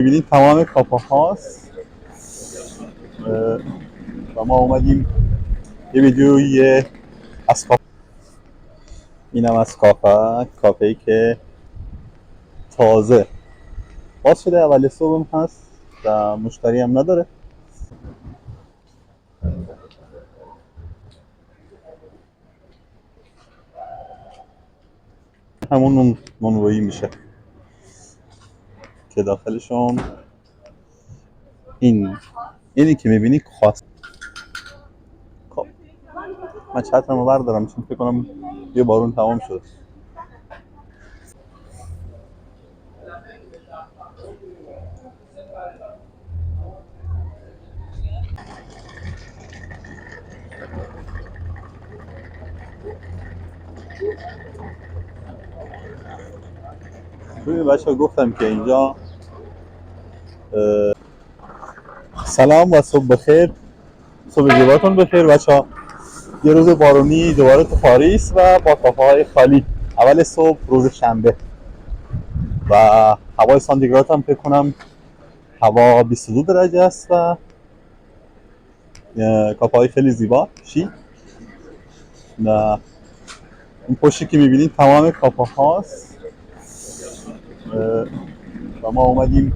می‌بینید تمام کافه هاست و ما اومدیم یه ویدیویی از کافه. اینم از کافه‌ای که تازه باز شده، اول صبح هست و مشتری هم نداره. همون منوی میشه که داخلشون اینی که میبینی خاص. خب من چترمو بردارم چون فکر کنم یه بارون تمام شده. ببین بچه ها، گفتم که اینجا سلام و صبح بخیر، صبح زیباتون بخیر بچه ها. یه روز بارونی دوباره تو پاریس و با کافه های خالی. اول صبح روز شنبه و هوای سانتیگراد هم فکر کنم هوا 22 درجه است و کافه های خیلی زیبا شیک. و این پشتی که میبینید تمام کافه هاست و ما اومدیم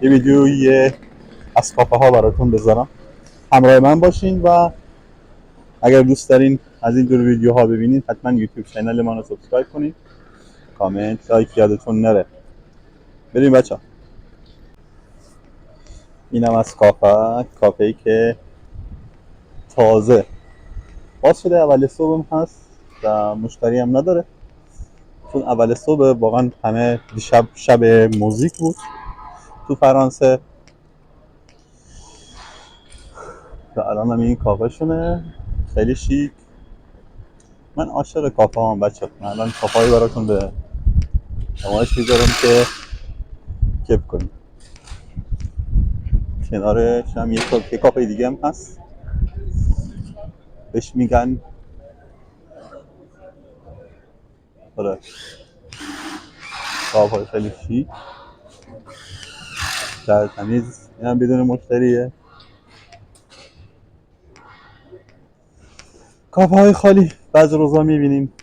یه ویدیویی از کافه ها براتون بذارم. همراه من باشین و اگر دوست دارین از این دور ویدیوها ببینید حتما یوتیوب چنل ما رو سابسکرایب کنید، کامنت لایک یادتون نره. بریم بچه ها. اینم از کافه‌ای که تازه باز شده، اول صبح هست و مشتری هم نداره چون اول صبح واقعا همه دیشب شب موزیک بود تو فرانسه و الان هم این کافه شونه خیلی شیک. من عاشق کافه هم بچه. من الان کافه هایی براتون به نمایش میذارم که کیف کنیم. کنارش هم یه کافه دیگه هم هست، بهش میگن آره کافه های خیلی شیک در تمیز. این هم بدون مشتریه. کافه های خالی بعض روزا میبینیم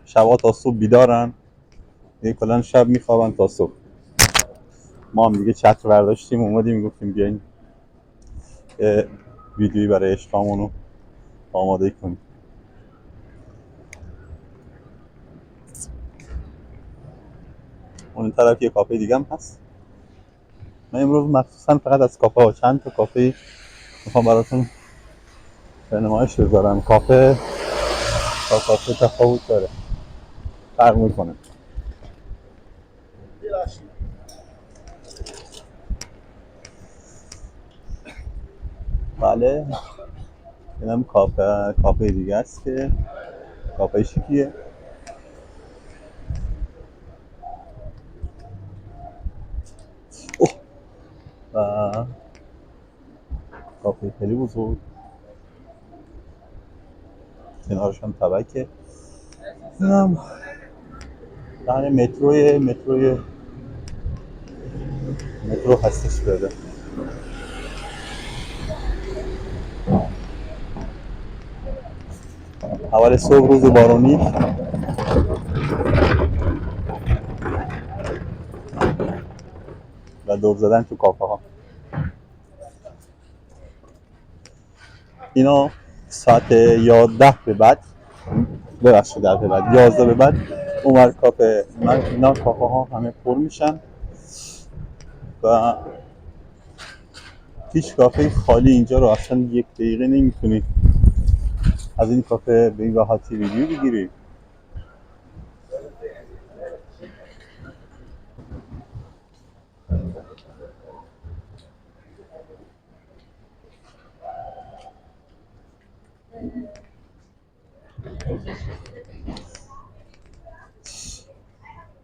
شبا تا صبح بیدارن، یه کلان شب میخوابن تا صبح. ما هم دیگه چتر برداشتیم اومدیم گفتیم بیاین یه ویدیویی برای عشقامون رو آماده کنیم. اون طرف یه کافه دیگه هم هست. من امروز مخصوصا فقط از کافه ها چند تا کافه میخوام براتون به نمایش بذارم. کافه تا کافه تفاوت داره، فرق میکنه. بله اینم کافه دیگه است که کافه شیکیه و کافه خیلی بزرگ. کنارش هم تبکه. اینم در مترو هستش بده. اول صبح روز بارونی و دور زدن تو کافه ها. اینا ساعت 11 به بعد، ببخشید 10 به بعد 11 به بعد اونور کافه من اینا کافه ها همه پر میشن و هیچ کافه خالی اینجا رو اصلا یک دقیقه نمیتونی از این کافه به این راحتی ویدیو بگیری.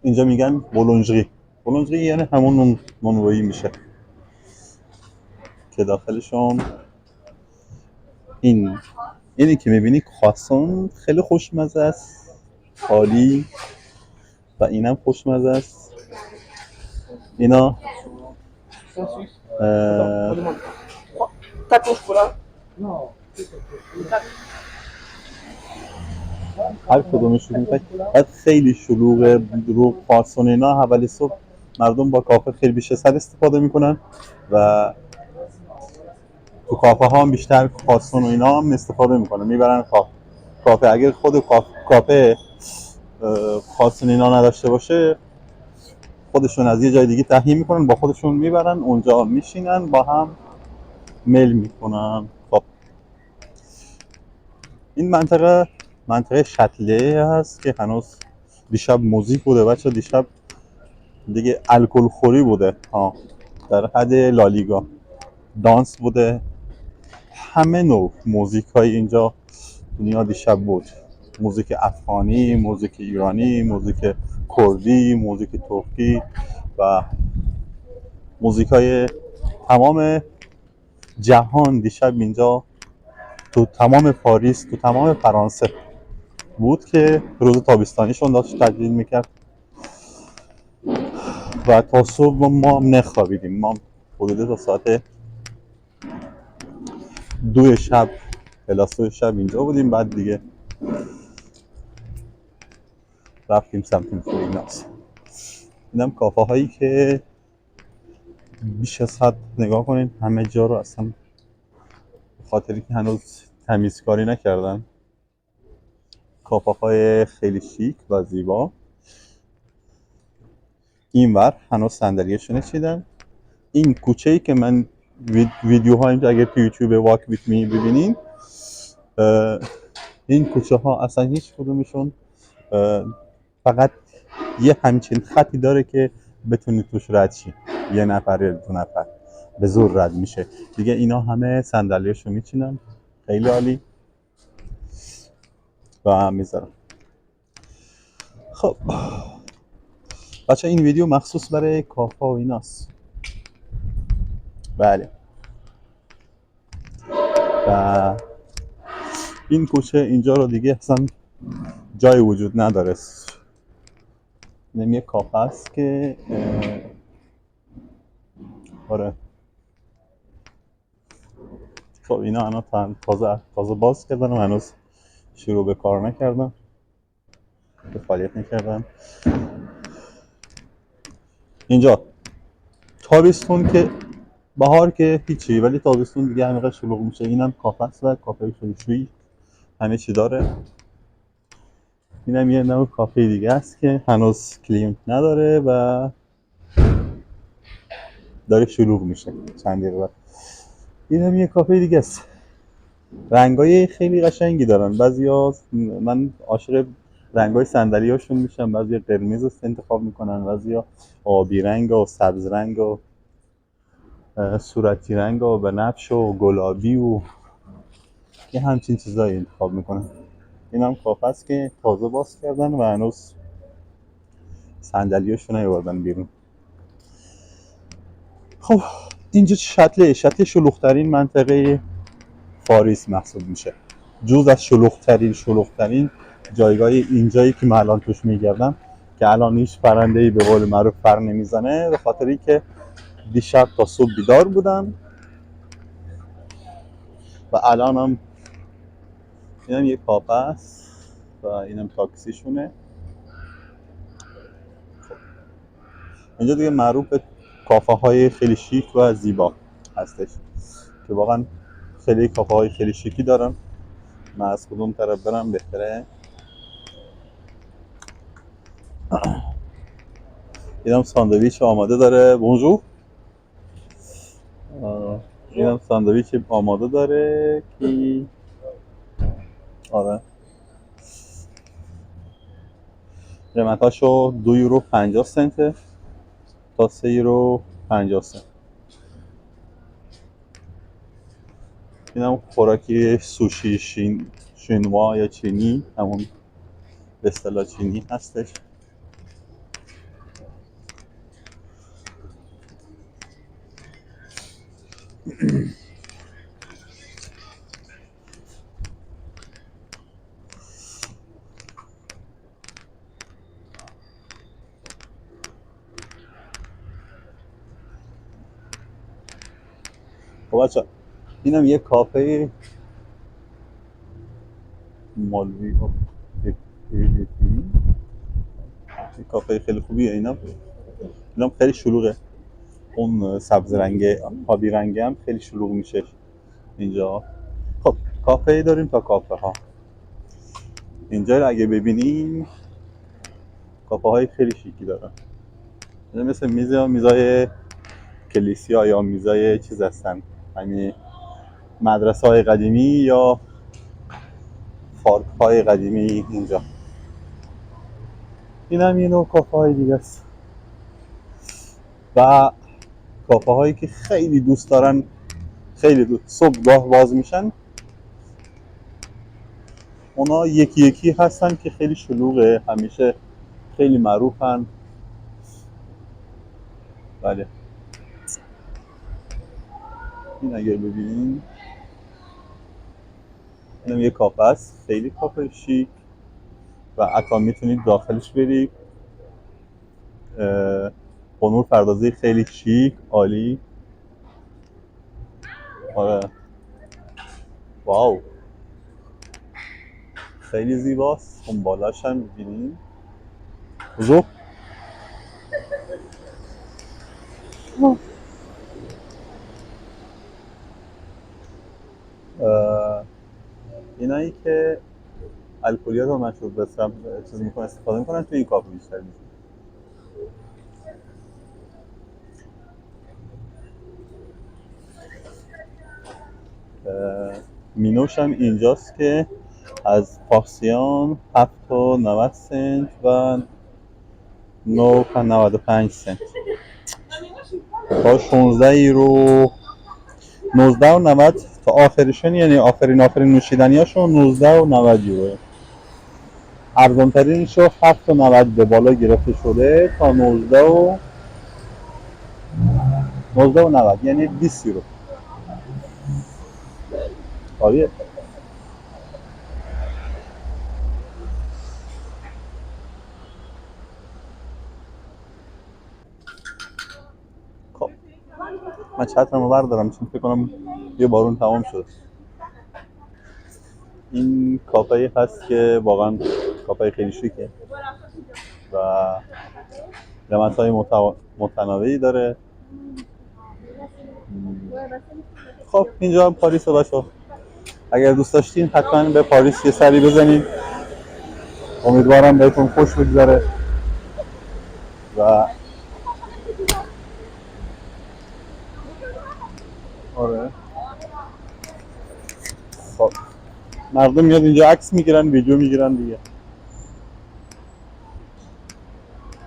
اینجا میگن بولونژری. بولونژری یعنی همون منوی میشه که داخلشون اینی که میبینی خواسون خیلی خوشمزه است، خالی و اینم خوشمزه است. اینا اه، هر کدومش رو میخوای. بعد خیلی شلوغه رو پارسون اینا. اول صبح مردم با کافه خیلی بیشتر سر استفاده میکنن و تو کافه ها هم بیشتر پارسون و اینا هم استفاده میکنن، میبرن کافه. اگر خود کافه پارسون اینا نداشته باشه، خودشون از یه جای دیگه تهیه میکنن، با خودشون میبرن اونجا میشینن با هم میل میکنن. خب این منطقه شتله هست که هنوز دیشب موزیک بوده بچه. دیشب دیگه الکل خوری بوده ها، در حد لالیگا. دانس بوده، همه نوع موزیک های اینجا دنیا دیشب بود. موزیک افغانی، موزیک ایرانی، موزیک کردی، موزیک ترکی و موزیک های تمام جهان دیشب اینجا تو تمام پاریس، تو تمام فرانسه بود که روز تابستانیشون داشت تجلیل میکرد و تا صبح ما نخوابیدیم. ما حدود تا ساعت 2 شب کلاس 2 شب اینجا بودیم. بعد دیگه رفتیم سمت فلیناس. اینم کافه هایی که بیش از حد نگاه کنین همه جا رو اصلا خاطری که هنوز تمیزکاری نکردن. کافه های خیلی شیک و زیبا. اینور هنوز صندلیاشو نچیدن. این کوچه ای که من ویدیوها اینجا اگر تو یوتیوب واک ویت می ببینین، این کوچه ها اصلا هیچ کدومشون فقط یه همچین خطی داره که بتونی توش رد شی. یه نفر یا 2 نفر به زور رد میشه دیگه. اینا همه صندلیاشو میچینن. خیلی عالی. و هم میذارم. خب بچه این ویدیو مخصوص برای کافه و ایناست. بله. و این کوچه اینجا رو دیگه اصلا جای وجود نداره. اینم یه کافه است که آره. خب اینا الان تازه باز کردن و هنوز شروع به کار نکردن، به فعالیت نکردن. اینجا تابستون که بهار که هیچی، ولی تابستون دیگه همینقدر شلوغ میشه. اینم کافه است و کافه شویی همه چی داره. اینم یه نوع کافه دیگه است که هنوز کلیم نداره و داره شلوغ میشه چند دقیقه بعد. اینم یه کافه دیگه است. رنگای خیلی قشنگی دارن. بعضیا من عاشق رنگای صندلیاشون میشم. بعضیا قرمز انتخاب میکنن، بعضیا آبی رنگ و سبز رنگ و صورتی رنگ و بنفش و گلابی و یه همچین چیزایی انتخاب میکنن. اینم کافه است که تازه باز کردن و هنوز صندلیاشو نیاوردن بیرون. خب اینجا شتل شلوغ‌ترین منطقه پاریس محسوب میشه. جز از شلوغ‌ترین جایگاه اینجایی که من الان توش میگردم که الان هیچ پرنده‌ای به قول معروف پر نمیزنه، به خاطری که دیشب تا صبح بیدار بودم و الان هم اینم یه کافه است و اینم تاکسیشونه. اینجا دیگه معروف به کافه های خیلی شیک و زیبا هستش که واقعا خیلی کافه های خیلی شیکی دارن. من از کدوم طرف برم بهتره؟ اینم ساندویچ آماده داره. بونجور. اینم ساندویچ آماده داره که آره قیمتاشو 2 یورو 50 سنته تا 3 یورو 50 سنت. اینم خوراکی سوشی شینوا یا چینی، همون به اصطلاح چینی هستش. خب بچه اینم یه کافه مالوی کافه خیلی خوبیه. اینم خیلی شلوغه. اون سبز رنگه آبی رنگه هم خیلی شلوغ میشه اینجا. خب کافه ای داریم تا کافه ها. اینجا رو اگه ببینیم کافه های خیلی شیکی دارن، مثل میزای کلیسیا یا میزای چیز هستن، یعنی مدرسه های قدیمی یا پارک های قدیمی اینجا. این هم یه نوع کافه های دیگه است. و کافه هایی که خیلی دوست دارن، خیلی دوست صبح گاه باز میشن، اونا یکی یکی هستن که خیلی شلوغه، همیشه خیلی معروفن. بله این اگر ببینین اینم یه کافه است، خیلی کافه شیک و حتی میتونید داخلش برید. با نور پردازی خیلی شیک، عالی. آره واو خیلی زیباست. اون بالاش هم می‌بینین بزرگ. اینایی که الکلیات و مشروب بسرم چیز میکنن استفاده میکنن توی این کافه بیشتر میشه. مینوش هم اینجاست که از پارسیان 7 تا 90 سنت و 9 تا 95 سنت تا 16 یورو، 19 و 90 تا آخرشون، یعنی آخرین نوشیدنی هاشون 19 و 90 یورو. ارزان ترینشو 7 تا 90 به بالا گرفته شده تا 19 و 90، یعنی 20 یورو. آره خب من چترمو بردارم چون فکر کنم یه بارون تمام شد. این کافه هست که واقعا کافه خیلی شیکه و قیمت‌های متنوعی داره. خب اینجا هم پاریس بچه‌ها، اگر دوست داشتین حتما به پاریس یه سری بزنید. امیدوارم بهتون خوش بگذره و آره خب مردم میاد اینجا عکس میگیرن، ویدیو میگیرن دیگه.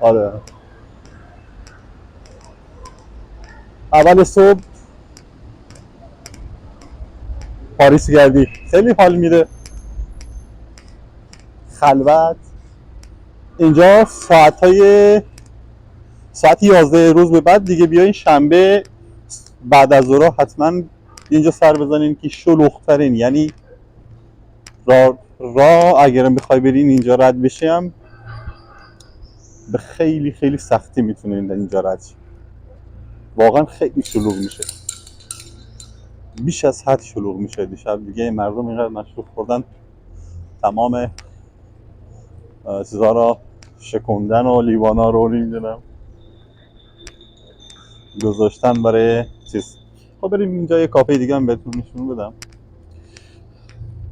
آره اول صبح پاریس گردی خیلی حال میده، خلوت. اینجا ساعت 11 روز به بعد دیگه بیاین شنبه بعد از ظهر حتما اینجا سر بزنین که شلوغ‌ترین، یعنی راه اگرم بخوای برین اینجا رد بشیم به خیلی خیلی سختی میتونین اینجا رد شید. واقعا خیلی شلوغ میشه، بیش از حد شلوغ میشه. دیشب دیگه مردم اینقدر مشروب خوردن تمام چیزا را شکوندن و لیوانا رو نمیدونم گذاشتن برای چیز. خب بریم اینجا یه کافه دیگه هم بهتون نشون بدم.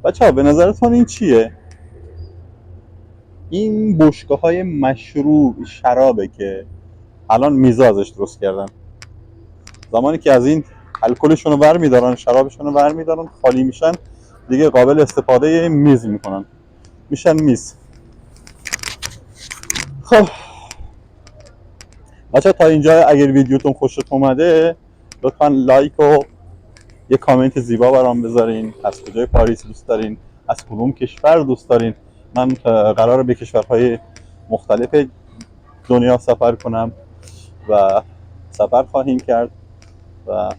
بچه‌ها به نظرتون این چیه؟ این بشکه های مشروب شرابه که الان میزا ازش درست کردن. زمانی که از این الکلشون رو برمیدارن، شرابشون رو برمیدارن، خالی میشن دیگه قابل استفاده میز میکنن، میشن میز. خب بچه تا اینجا اگر ویدیوتون خوشت اومده لطفا لایک و یه کامنت زیبا برام بذارین. از کجای پاریس دوست دارین، از کدوم کشور دوست دارین. من قراره به کشورهای مختلف دنیا سفر کنم و سفر خواهیم کرد. و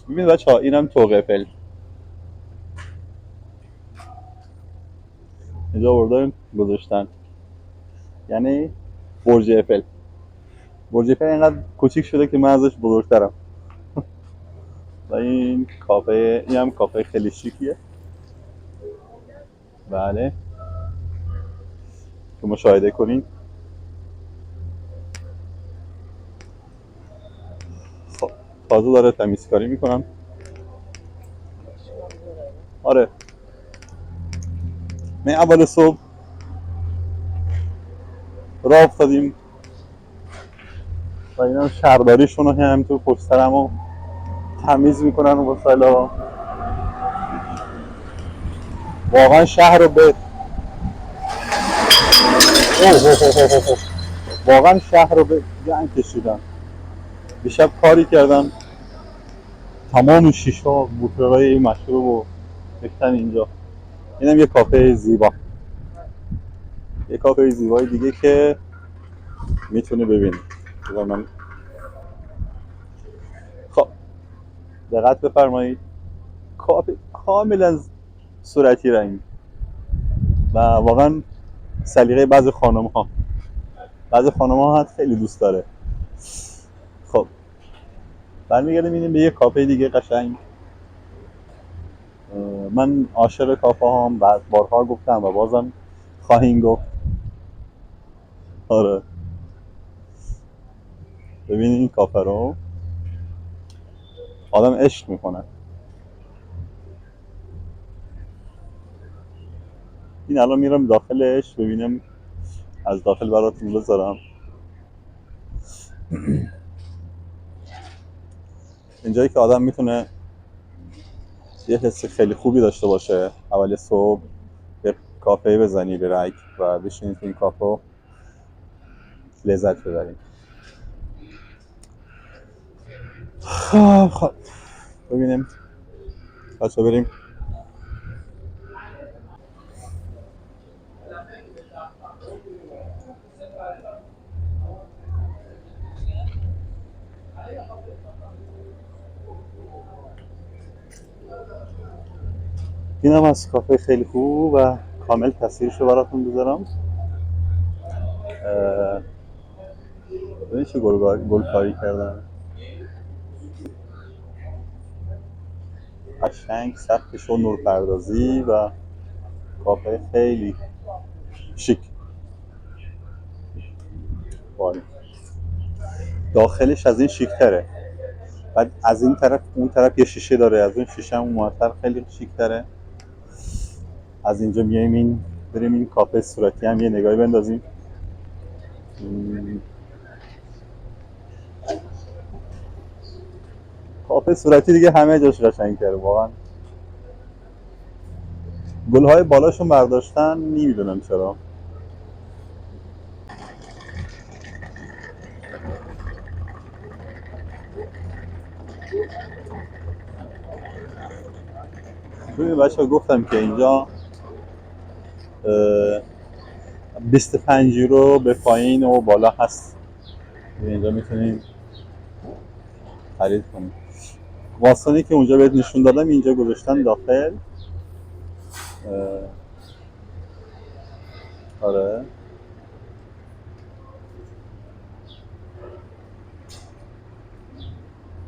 ببینید بچه ها اینم طوق افل، اینجا بردن گذاشتن، یعنی برج افل. برج ایفل اینقدر کوچیک شده که من ازش بزرگترم. و این کافه، این هم کافه خیلی شیکیه. بله که مشاهده کنین. خب تازه داره تمیزکاری میکنم. آره من اول صبح راه افتادیم و اینا شهرداریشون رو همینطور پشت سرمو تمیز میکنن و وسایلا. واقعا شهر رو به واقعا شهر رو به جنگ کشیدن. دیشب کاری کردم تمام شیشا بوتلای مشروب رو ریختن اینجا. اینم یه کافه زیبا، یه کافه زیبای دیگه که میتونه ببینید. من خب دقت بفرمایید، کافه کاملا صورتی رنگ و واقعا سلیقه بعضی خانم ها خیلی دوست داره. خب برمیگردیم اینیم به یه کافه دیگه قشنگ. من عاشق کافه هم بارها گفتم و بازم خواهیم گفت. آره ببینید این کافه رو آدم عشق میکنه. این الان میرم داخلش ببینم، از داخل براتون بذارم. اینجایی که آدم میتونه یه حس خیلی خوبی داشته باشه. اول صبح یه کافه بزنی برک و بشینید تو این کافه لذت ببرید. خب ببینیم بچه بریم. اینم از کافه خیلی خوب و کامل تصویرش رو براتون بذارم. ببین چه گلکاری کردن، قشنگ سقفش و نورپردازی و کافه خیلی شیک. باری داخلش از این شیک تره. بعد از این طرف اون طرف یه شیشه داره، از اون شیشه هم اون خیلی شیک تره. از اینجا میایم این بریم این کافه صورتی هم یه نگاهی بندازیم. کافه صورتی دیگه همه جاش قشنگ کرده واقعا. گلهای بالاشون برداشتن نمیدونم چرا. ببین بچه ها گفتم که اینجا 25 یورو به پایین و بالا هست. اینجا میتونید خرید کنید. واسانی که اونجا بهت نشون دادم اینجا گذاشتن داخل. آره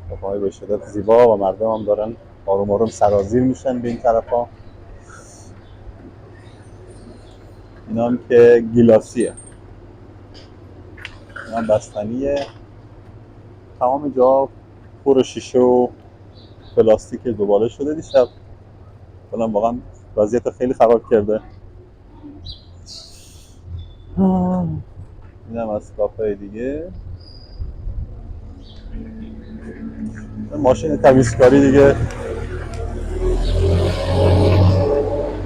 کافه‌های به شدت زیبا و مردم هم دارن آروم آروم سرازیر میشن به این طرف ها. این هم که گیلاسیه، این هم بستنیه. تمام جا پر شیشه و پلاستیک دوباره شده دیشب. کنم واقعا وضعیت خیلی خراب کرده. این هم از کافه دیگه. ماشین تمیزکاری دیگه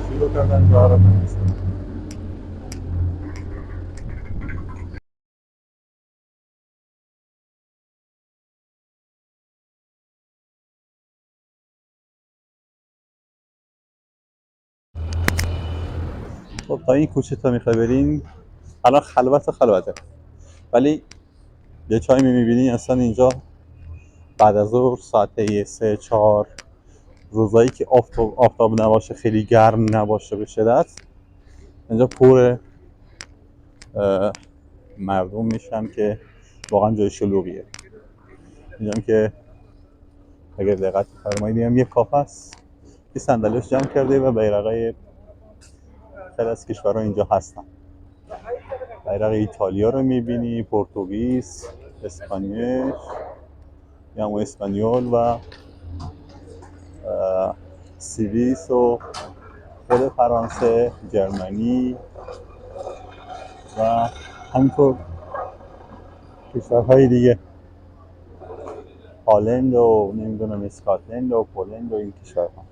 شروع کردن جا رو تمیز کنن. خب تا این کوچه تا میخوای برین الان خلوته ولی یه چای میبینی اصلا اینجا بعد از ظهر ساعت 3-4 روزایی که آفتاب نباشه خیلی گرم نباشه به شدت اینجا پر مردم میشن که واقعا جای شلوغیه. اینجام که اگر دقت فرمایید هم یک کافه است که صندلیش جمع کرده و بیرقای خیلی از کشورها اینجا هستن. بیرق ایتالیا رو میبینی، پرتغیز، اسپانیش یا اسپانیول و سوئیس و خود فرانسه، جرمنی و همینطور کشورهای دیگه، هالند و نمیدونم اسکاتلند و پولند و این کشورها.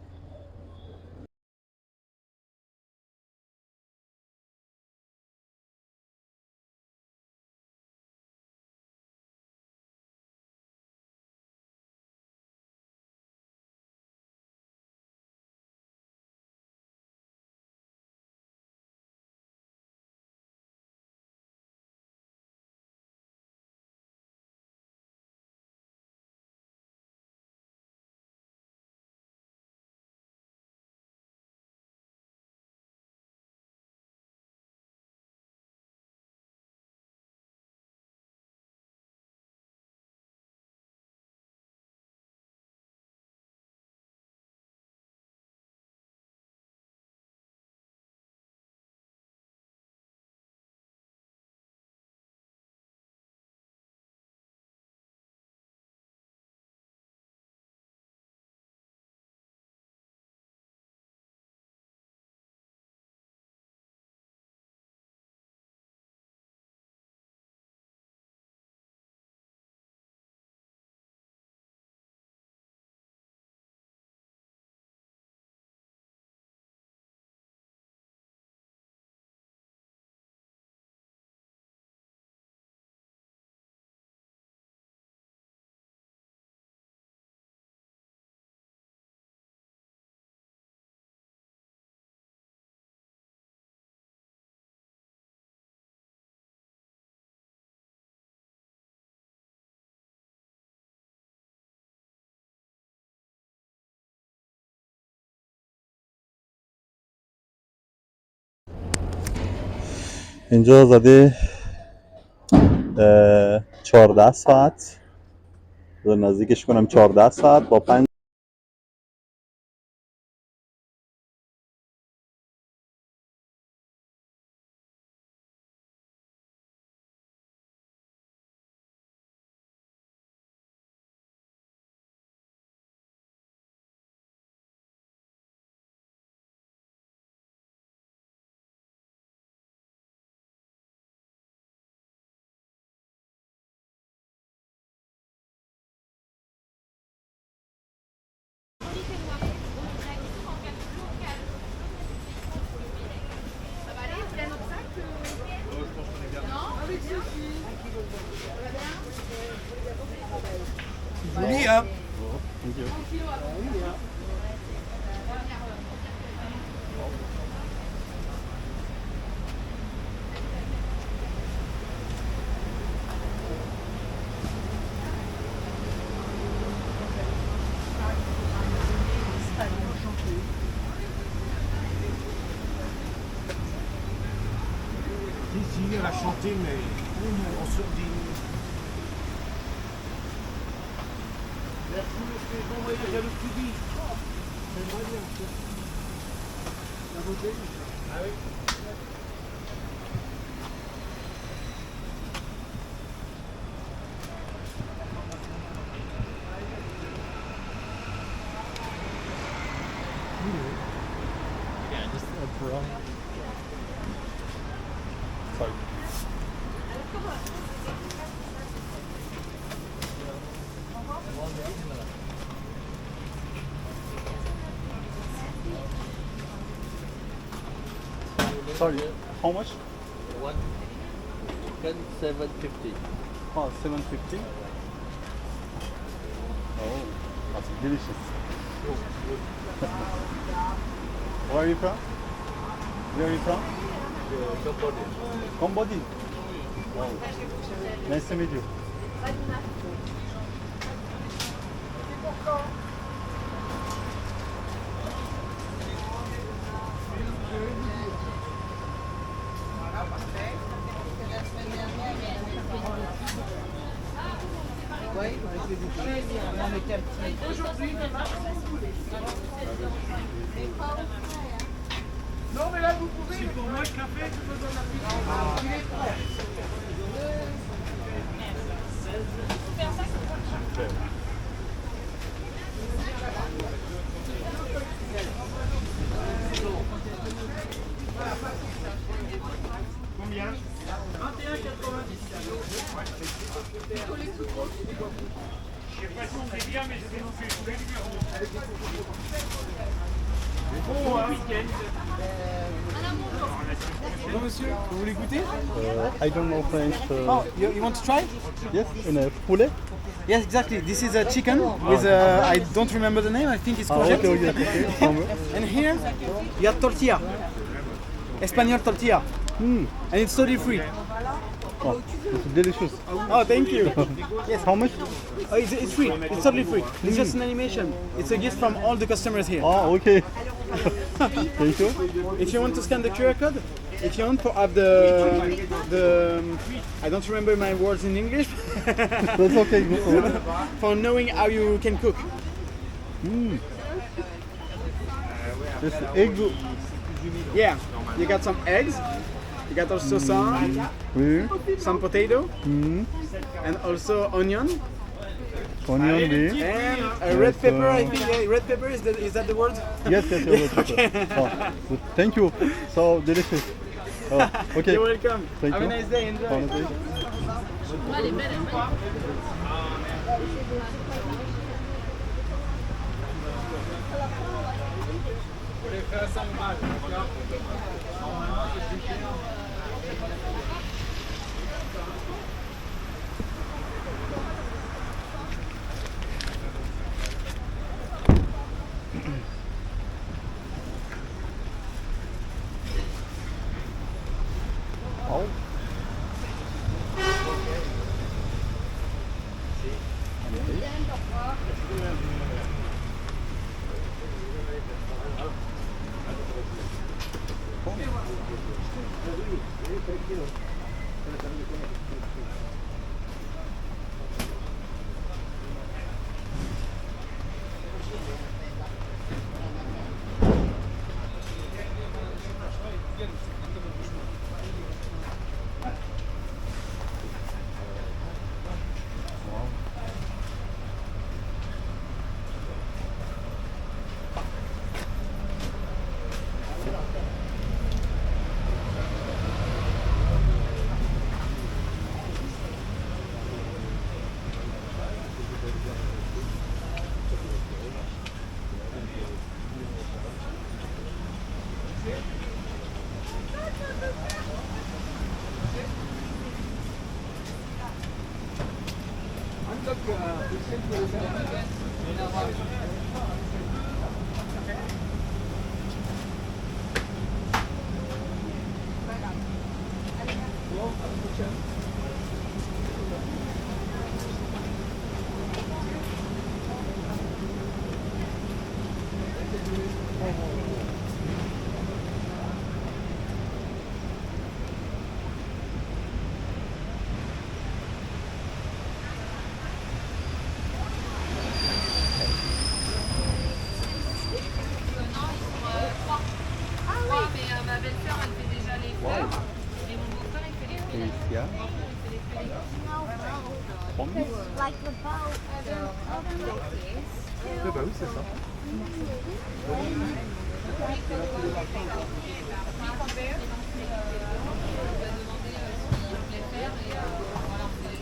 اینجا زده 14 ساعت، نزدیکش کنم 14 ساعت با 5Sorry, how much? One chicken 750. Oh, 750. Oh, that's delicious. Where are you from? Where are you from? Cambodia. Cambodia. Wow. Nice to meet you. Bonjour monsieur, vous voulez goûter? I don't know French. Oh, you want to try? Yes, in a poulet. Yes, exactly. This is a chicken with I don't remember the name. I think it's Ah, courgette. okay, okay. And here you have tortilla, Espanol tortilla, and it's totally free. Oh, it's delicious. Oh, thank you. Yes. How much? Oh, it's free. It's totally free. It's just an animation. It's a gift from all the customers here. Ah, okay. Thank you. If you want to scan the QR code, if you want to have the I don't remember my words in English. That's okay. No problem. For knowing how you can cook. This egg. Yeah, you got some eggs. You got also Oui. some potato and also onion Onion, oui. and a red pepper. I think red pepper is that the word? Yes, yes, yes. Okay. Oh, good. Thank you. So delicious. Oh, okay. You're welcome. Thank Have you. a nice day. Enjoy. Honestly. Oh. Mais ma belle-sœur, elle fait déjà les fleurs. Et mon beau-frère, il fait les fruits. Yeah. Because like the boat of like this. Bah oui, c'est ça.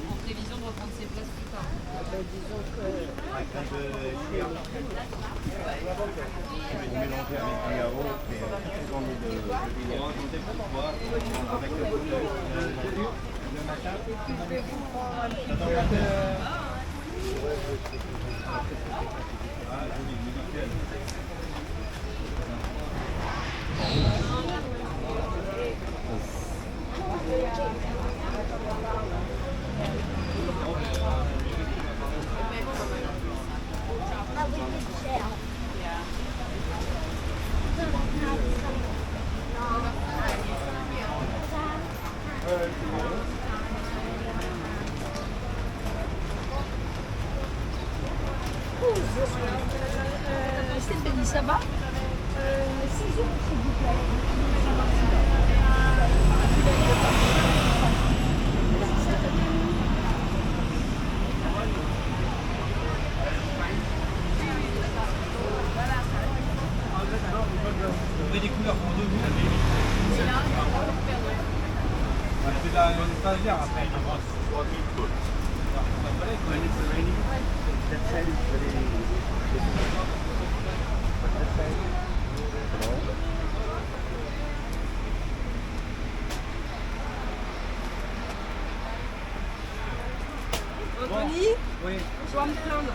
En prévision de reprendre ses places plus tard. Mélanger avec du yaourt et souvent avec le matin. That we could share. C'est Béni, ça va 6 euros, s'il vous plaît. Anthony Oui. Je dois me plaindre.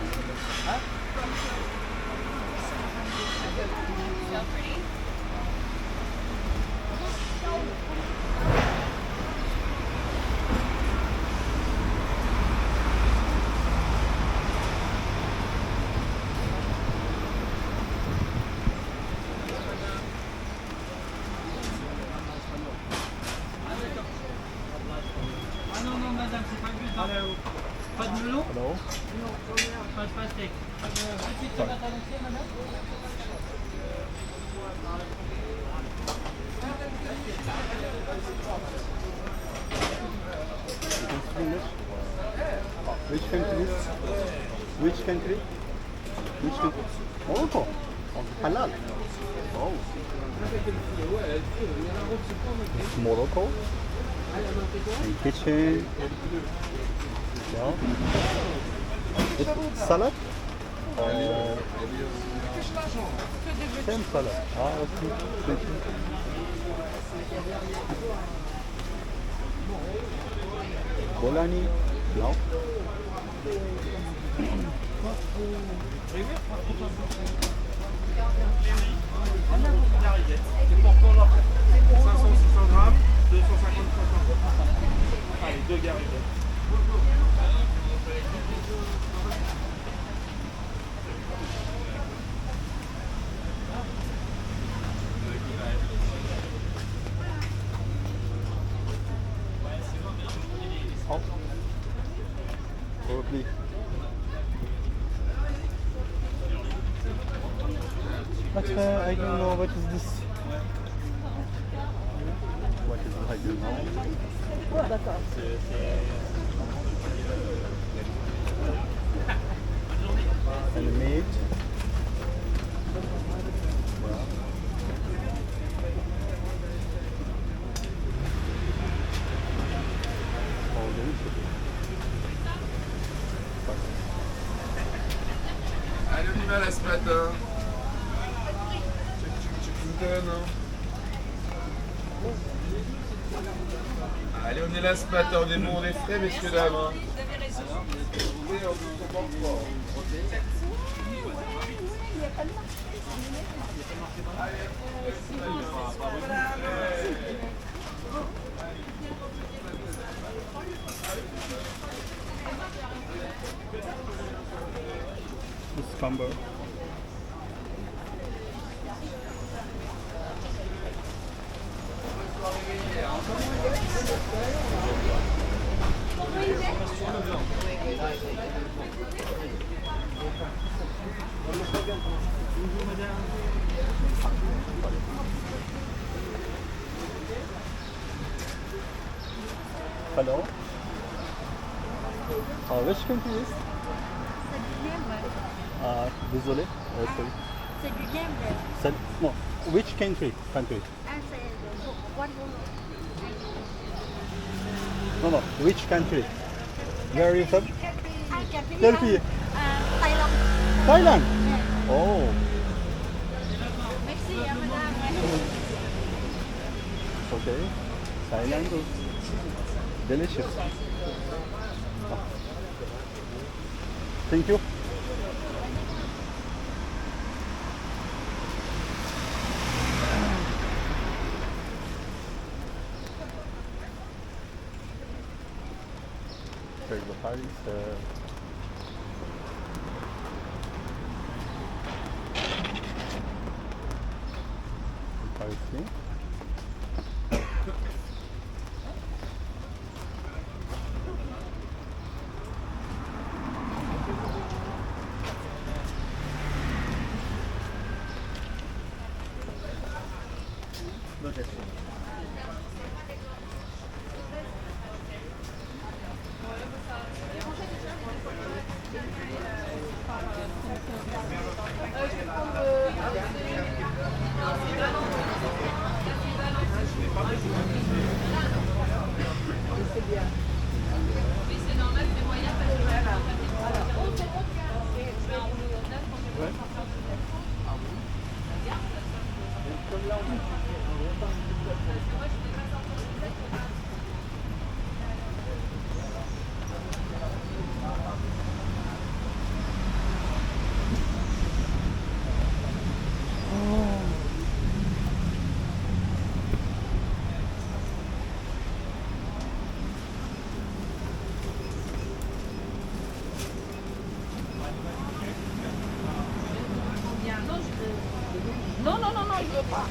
Ah non, non, madame, c'est pas le but. Pas de melon Hello. Pas de pastèque. Tout de suite, tomate à l'entier, madame Which country? Which country? Which country? Morocco. Oh, halal. Oh. It's Morocco. And kitchen. Yeah. It's salad. Same salad. Ah, okay. Thank you. Bolani. No. Probably. But I don't know what is this. What is it? I don't know. And the meat. Oh, delicious. Allez, on y va là ce matin. Chicken, hein. Allez, on est là ce matin, on est bon, on est frais, messieurs, dames. Hein. Oui, on se comporte pas. Cucumber. Hello. Which country is? Désolé. Sorry. C'est du gamble. No. Which country? Country. What No, no. Which country? Where are you from? Turkey. Thailand. Thailand. Oh. Merci, madame. Okay. Thailand. Delicious. Thank you. Check the Paris. Paris. Non, non, non, non, je veux pas.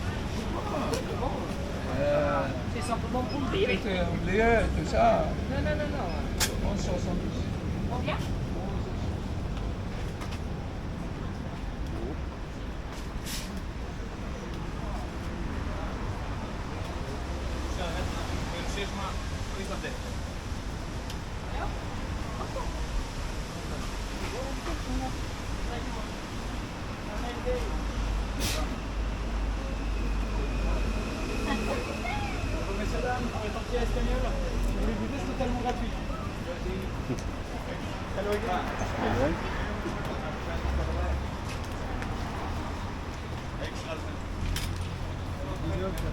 C'est simplement pour le rire. Oublié, tout ça. Non, non, non, non. 11,70. Combien? Messieurs, dames, pour les parties espagnoles, vous voulez goûter, c'est totalement gratuit. Hello again.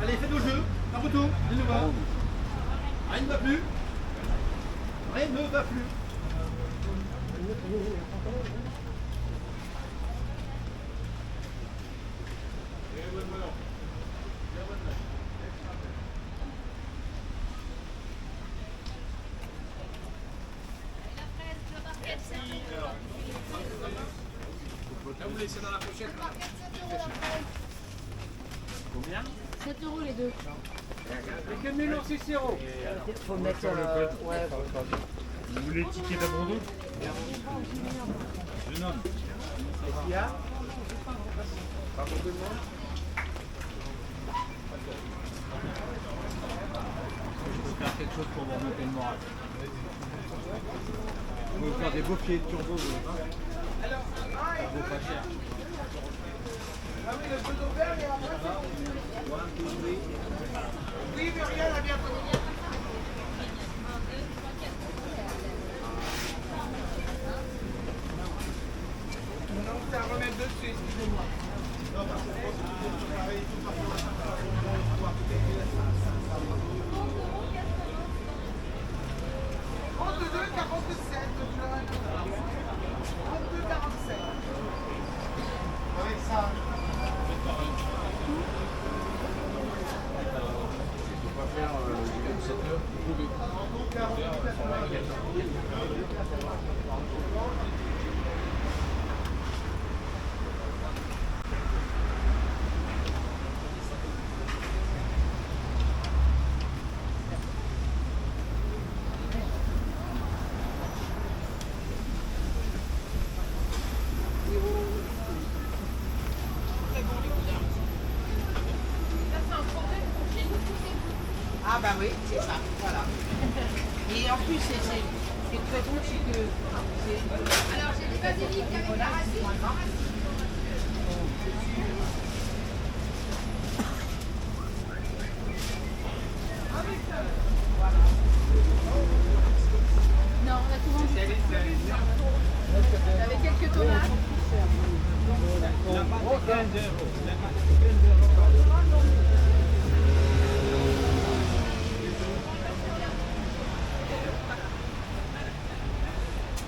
Allez, faites vos jeux, un retour, il nous va. Rien ne va plus. Rien ne va plus. Vous laissez dans la pochette. Combien 7 € les deux. Et que nul en 6 euros. Faut mettre. Ouais, Vous voulez le ticket d'abandon? Jeune homme. Qu'est-ce qu'il y a? Pas beaucoup de monde. Je peux faire quelque chose pour vous remonter le moral. Vous pouvez faire des beaux pieds de turbo, vous voulez pas? Ça vaut pas cher. Ah oui, le jeu d'Auvergne, et après, oui, Muriel, à bientôt. Non, c'est à remettre dessus, excusez-moi. Non, parce que je pense que vous devez travailler tout par rapport à 32, 47, 32, 47. Avec ça. Ah bah oui, c'est ça, voilà. Et en plus, c'est très bon, c'est que... Alors j'ai du basilic avec la racine. Non, on a tout vendu. Avec quelques tomates.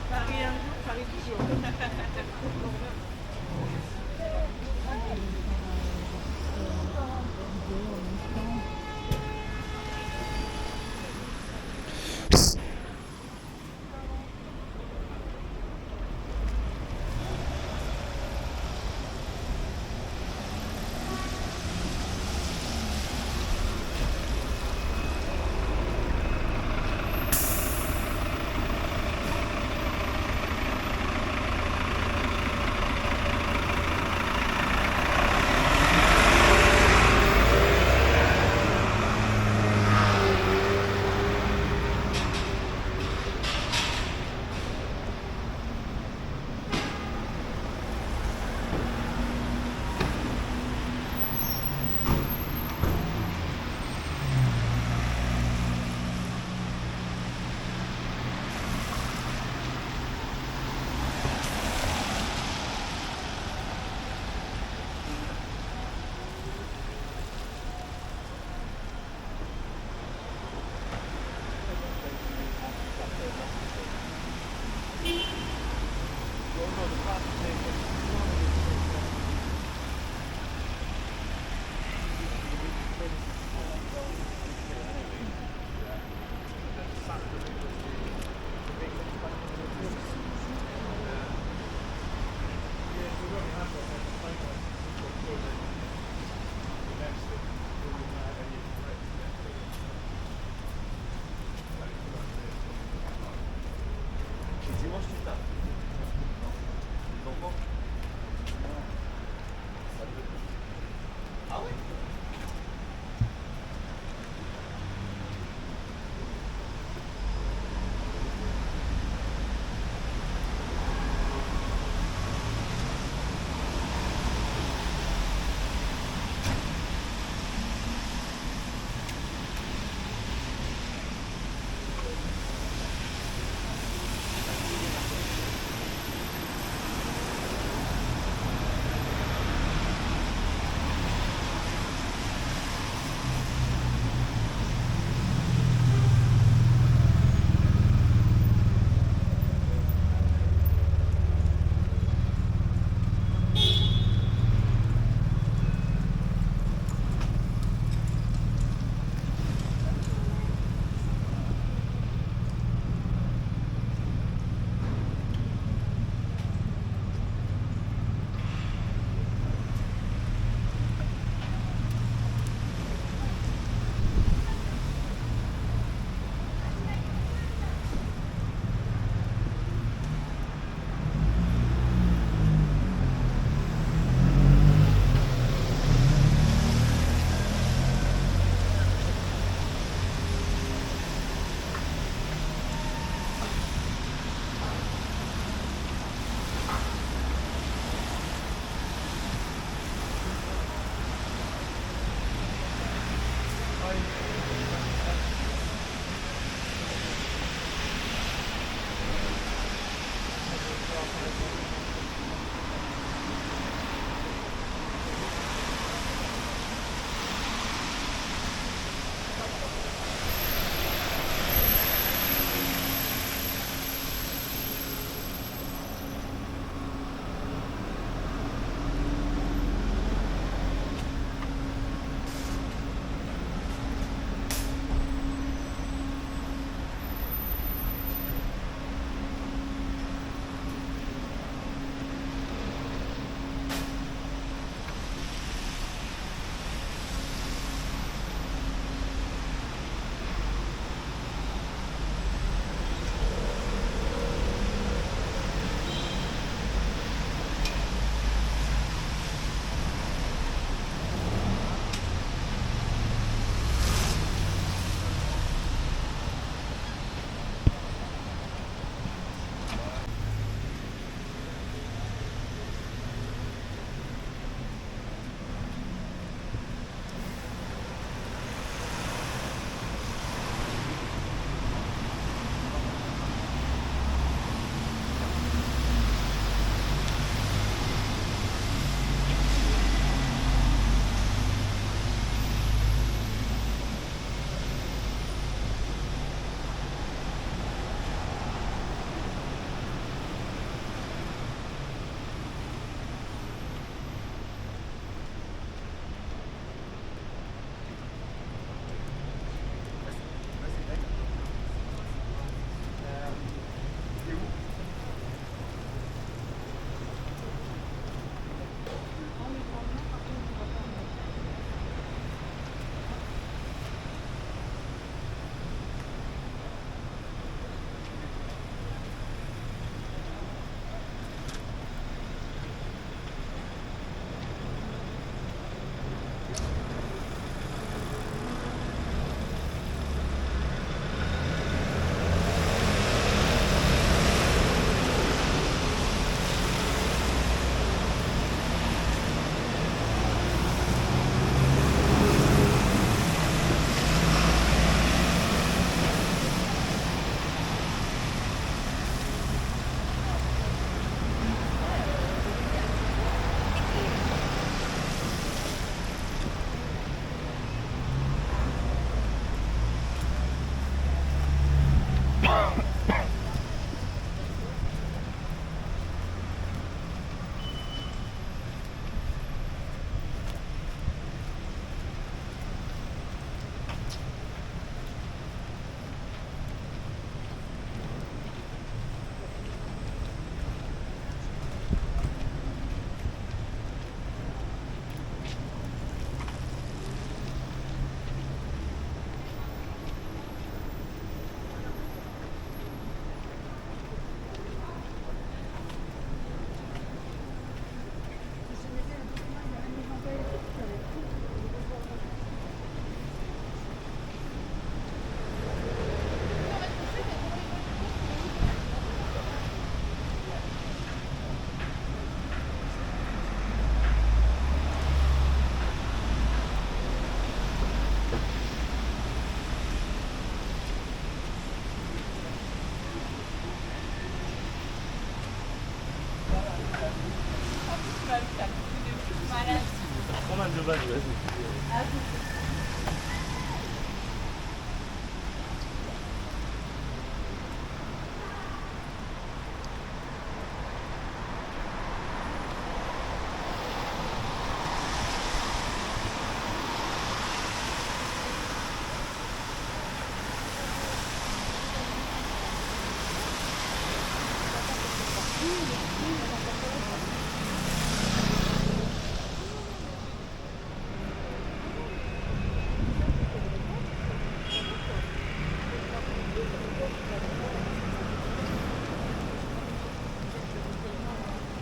Paris un jour, Paris toujours.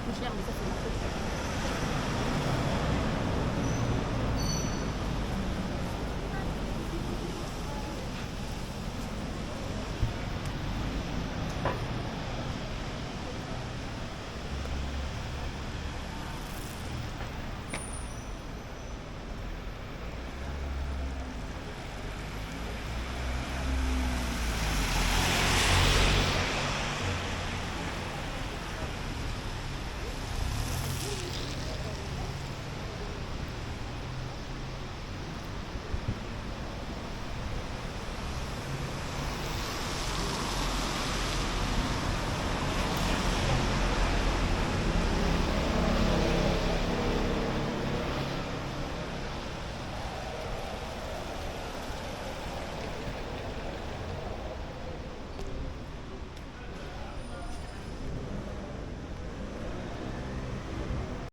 Plus cher, mais ça c'est marqué.